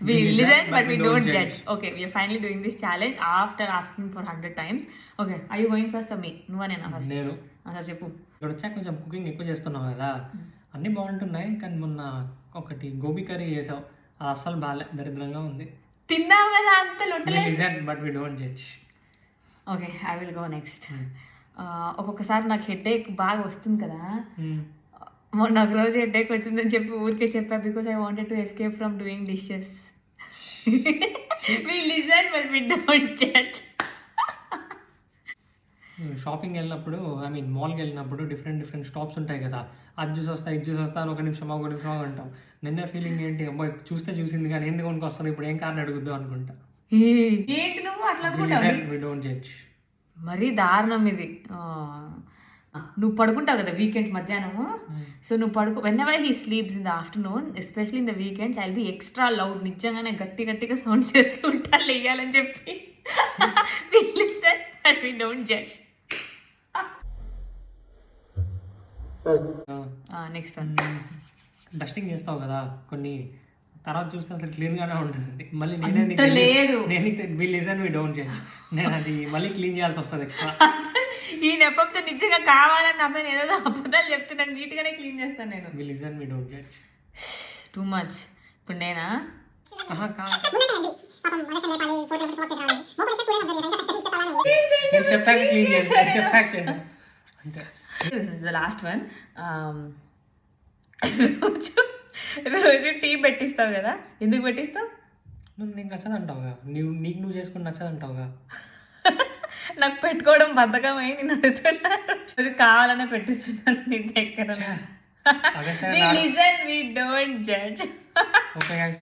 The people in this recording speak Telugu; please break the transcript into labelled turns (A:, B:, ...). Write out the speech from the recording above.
A: We listen, but we don't judge. Okay, we are finally doing this challenge after asking for 100 times. Okay, are you going first or me? నువ్వనేనా ఫస్ట్?
B: నేను
A: సరే చెప్పు.
B: ఇక్కడ వచ్చాక కొంచెం కుకింగ్ ఎక్కువ చేస్తున్నావు కదా, అన్నీ బాగుంటున్నాయి కానీ మొన్న ఒకటి గోబీ కర్రీ చేసావు, అది అస్సలు బాగాలే, దరిద్రంగా ఉంది.
A: తిన్నావు కదా అంత
B: We
A: లొట్టలేదు.
B: listen, but we don't judge.
A: Okay, I will go next. ఒక్కొక్కసారి నాకు హెడేక్ బాగా వస్తుంది కదా, మొన్న ఒక రోజు హెడేక్ వచ్చిందని చెప్పి ఊరికే చెప్పా, because I wanted to escape from doing dishes. We listen but we don't judge.
B: Shopping వెళ్ళినప్పుడు, ఐ మీన్ మాల్కి వెళ్ళినప్పుడు డిఫరెంట్ స్టాప్స్ ఉంటాయి కదా, అది చూసి వస్తా ఇది చూసి వస్తా అని ఒక నిమిషం అంటాం. నిన్న ఫీలింగ్ ఏంటి, అబ్బాయి చూసింది కానీ ఎందుకు కొనుక్కు వస్తుంది, ఇప్పుడు ఏం కారణం అడుగుద్దు అనుకుంటా.
A: ఏంటి నువ్వు అట్లా అనుకుంటావు?
B: We don't judge.
A: మరీ దారుణం ఇది. నువ్వు పడుకుంటావు కదా వీకెండ్ మధ్యాహ్నము, సో నువ్వు పడుకో, when ever he sleeps in the afternoon, especially in the weekends, I will be extra loud, నిజంగానే గట్టిగా సౌండ్ చేస్తూ ఉంటా లేయాలని చెప్పి. We listen but we don't judge. Next one.
B: Dusting చేస్తావు కదా కొన్ని, తర్వాత చూస్తే అసలు క్లీన్ గానే ఉంటుంది, మళ్ళీ
A: లేదు.
B: we listen, we don't judge. నేను అది మళ్ళీ క్లీన్ చేయాల్సి వస్తుంది ఎక్స్ట్రా.
A: ఈ నెపంతో నిజంగా కావాలని నా పైన ఏదో అబద్ధాలు చెప్తున్నాను, నీట్ గానే క్లీన్ చేస్తాను నేను.
B: We listen, we don't judge.
A: Too much. ఇప్పుడు నేనా?
B: నేను చెప్పాక క్లీన్ చేస్తాను, చెప్పాక చేస్తాను అంతే.
A: This is the last one. రోజు టీ పెట్టిస్తావు కదా, ఎందుకు పెట్టిస్తావు?
B: నువ్వు నీకు నచ్చదు అంటావుగా, నువ్వు చేసుకుని నచ్చదు అంటావుగా.
A: నాకు పెట్టుకోవడం బద్ధకం అయి నేను అడుగుతున్నాను, కావాలనే పెట్టిస్తున్నాను నీ దగ్గర. We listen, we don't judge.
B: Okay guys.